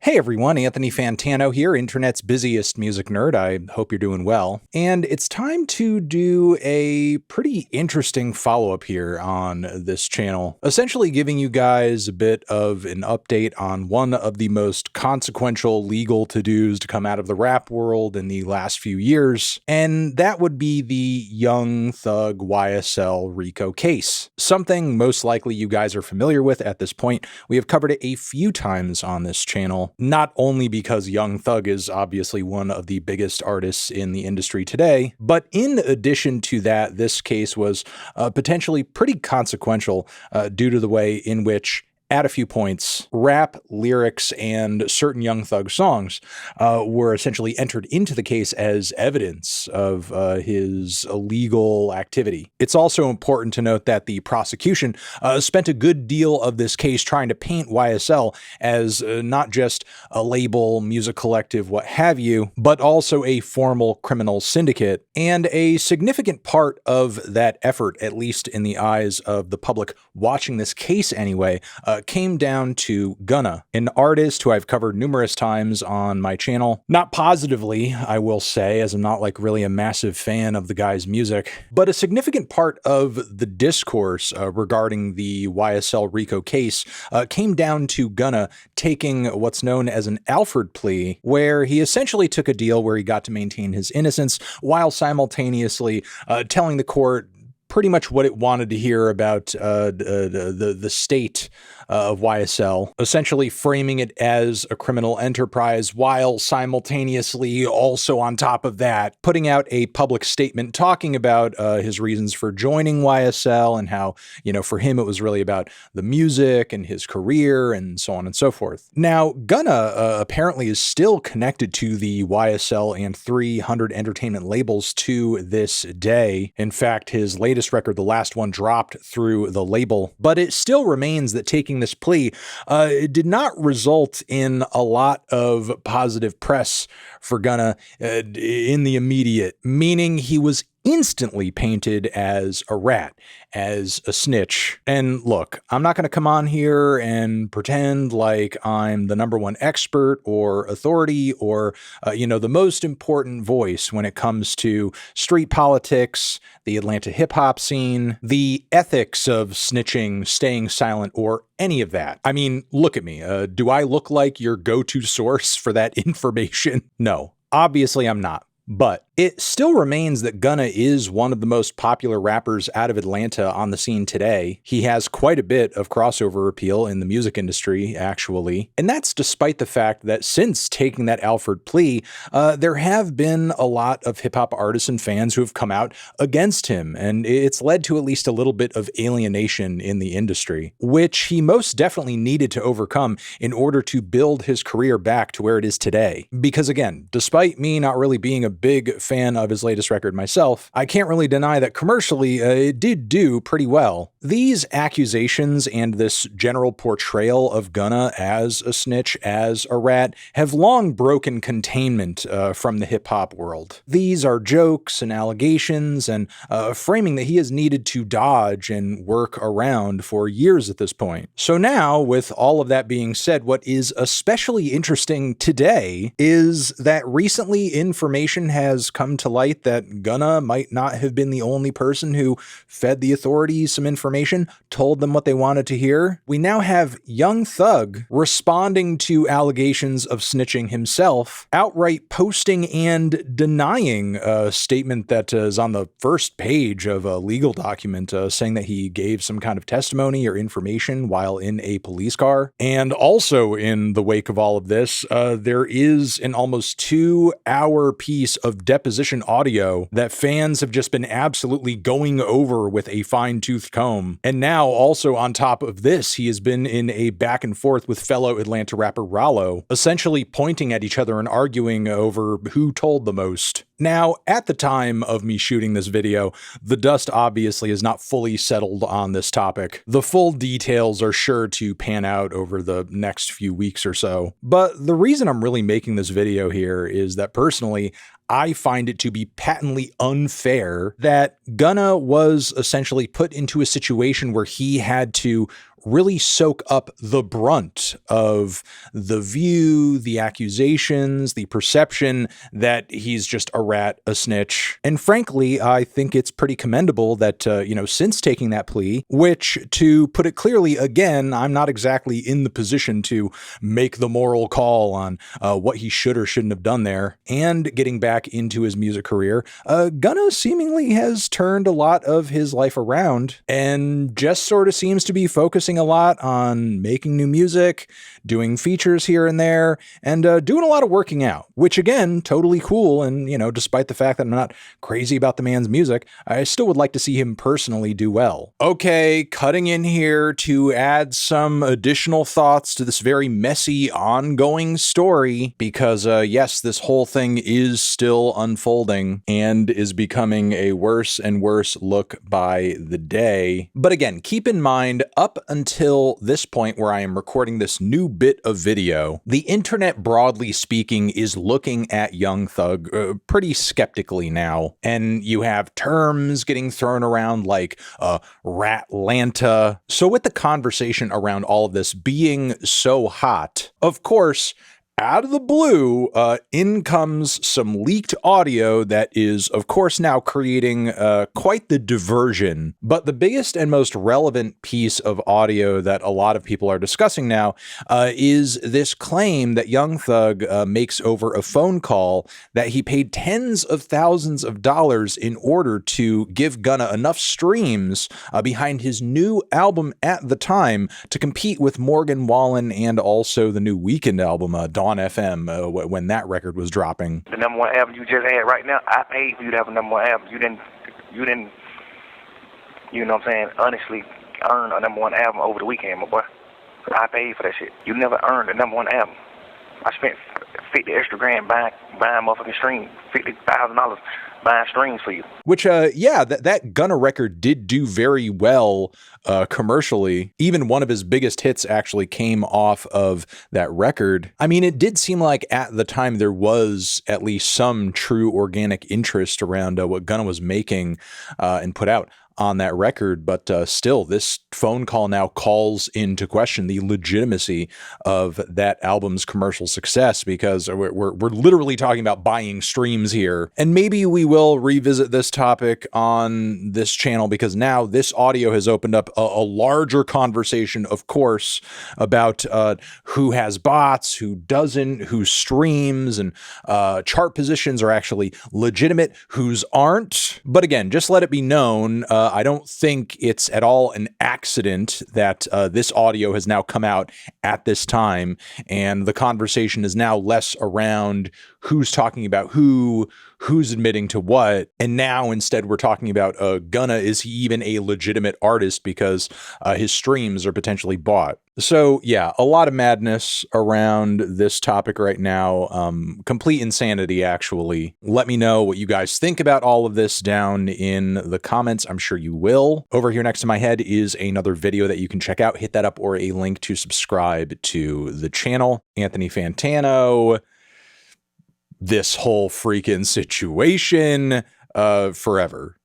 Hey everyone, Anthony Fantano here, internet's busiest music nerd. I hope you're doing well. And it's time to do a pretty interesting follow-up here on this channel, essentially giving you guys a bit of an update on one of the most consequential legal to-dos to come out of the rap world in the last few years, and that would be the Young Thug YSL RICO case. Something most likely you guys are familiar with at this point. We have covered it a few times on this channel. Not only because Young Thug is obviously one of the biggest artists in the industry today, but in addition to that, this case was potentially pretty consequential due to the way in which, at a few points, rap lyrics and certain Young Thug songs were essentially entered into the case as evidence of his illegal activity. It's also important to note that the prosecution spent a good deal of this case trying to paint YSL as not just a label, music collective, what have you, but also a formal criminal syndicate. And a significant part of that effort, at least in the eyes of the public watching this case anyway, came down to Gunna, an artist who I've covered numerous times on my channel. Not positively, I will say, as I'm not like really a massive fan of the guy's music, but a significant part of the discourse regarding the YSL RICO case came down to Gunna taking what's known as an Alford plea, where he essentially took a deal where he got to maintain his innocence while simultaneously telling the court pretty much what it wanted to hear about the state of YSL, essentially framing it as a criminal enterprise while simultaneously also on top of that putting out a public statement talking about his reasons for joining YSL and how, you know, for him it was really about the music and his career and so on and so forth. Now, Gunna apparently is still connected to the YSL and 300 Entertainment labels to this day. In fact, his latest record, the last one, dropped through the label, but it still remains that taking this plea did not result in a lot of positive press for Gunna in the immediate, meaning he was instantly painted as a rat, as a snitch. And look, I'm not going to come on here and pretend like I'm the #1 expert or authority or, the most important voice when it comes to street politics, the Atlanta hip hop scene, the ethics of snitching, staying silent, or any of that. I mean, look at me. Do I look like your go-to source for that information? No, obviously I'm not. But it still remains that Gunna is one of the most popular rappers out of Atlanta on the scene today. He has quite a bit of crossover appeal in the music industry, actually. And that's despite the fact that since taking that Alford plea, there have been a lot of hip-hop artists and fans who have come out against him. And it's led to at least a little bit of alienation in the industry, which he most definitely needed to overcome in order to build his career back to where it is today. Because again, despite me not really being a big fan of his latest record myself, I can't really deny that commercially it did do pretty well. These accusations and this general portrayal of Gunna as a snitch, as a rat, have long broken containment from the hip-hop world. These are jokes and allegations and framing that he has needed to dodge and work around for years at this point. So now, with all of that being said, what is especially interesting today is that recently information has come to light that Gunna might not have been the only person who fed the authorities some information, told them what they wanted to hear. We now have Young Thug responding to allegations of snitching himself, outright posting and denying a statement that is on the first page of a legal document saying that he gave some kind of testimony or information while in a police car. And also in the wake of all of this, there is an almost 2-hour piece of deposition audio that fans have just been absolutely going over with a fine-tooth comb. And now, also on top of this, he has been in a back and forth with fellow Atlanta rapper Rollo, essentially pointing at each other and arguing over who told the most. Now, at the time of me shooting this video, the dust obviously is not fully settled on this topic. The full details are sure to pan out over the next few weeks or so. But the reason I'm really making this video here is that personally, I find it to be patently unfair that Gunna was essentially put into a situation where he had to really soak up the brunt of the view, the accusations, the perception that he's just a rat, a snitch. And frankly, I think it's pretty commendable that, since taking that plea, which, to put it clearly, again, I'm not exactly in the position to make the moral call on what he should or shouldn't have done there, and getting back into his music career, Gunna seemingly has turned a lot of his life around and just sort of seems to be focusing a lot on making new music, doing features here and there, and doing a lot of working out, which again, totally cool. And, despite the fact that I'm not crazy about the man's music, I still would like to see him personally do well. Okay, cutting in here to add some additional thoughts to this very messy, ongoing story, because yes, this whole thing is still unfolding and is becoming a worse and worse look by the day. But again, keep in mind, up until this point where I am recording this new bit of video, the internet, broadly speaking, is looking at Young Thug pretty skeptically now. And you have terms getting thrown around like Ratlanta. So with the conversation around all of this being so hot, of course, out of the blue, in comes some leaked audio that is, of course, now creating quite the diversion. But the biggest and most relevant piece of audio that a lot of people are discussing now is this claim that Young Thug makes over a phone call that he paid tens of thousands of dollars in order to give Gunna enough streams behind his new album at the time to compete with Morgan Wallen and also the new Weeknd album, Dawn FM, when that record was dropping. The number one album you just had right now, I paid for you to have a number one album. You didn't, you know what I'm saying, honestly earn a number one album over the weekend, my boy. I paid for that shit. You never earned a number one album. I spent 50 extra grand buying motherfucking streams, $50,000 buying streams for you. Which, that Gunna record did do very well commercially. Even one of his biggest hits actually came off of that record. I mean, it did seem like at the time there was at least some true organic interest around what Gunna was making and put out on that record, but still, this phone call now calls into question the legitimacy of that album's commercial success, because we're literally talking about buying streams here. And maybe we will revisit this topic on this channel, because now this audio has opened up a larger conversation, of course, about who has bots, who doesn't, who streams, and chart positions are actually legitimate, whose aren't. But again, just let it be known, I don't think it's at all an accident that this audio has now come out at this time, and the conversation is now less around who's talking about who's admitting to what, and now instead we're talking about Gunna, is he even a legitimate artist because his streams are potentially bought. So yeah, a lot of madness around this topic right now. Complete insanity, actually. Let me know what you guys think about all of this down in the comments. I'm sure you will. Over here next to my head is another video that you can check out. Hit that up, or a link to subscribe to the channel. Anthony Fantano, this whole freaking situation, forever.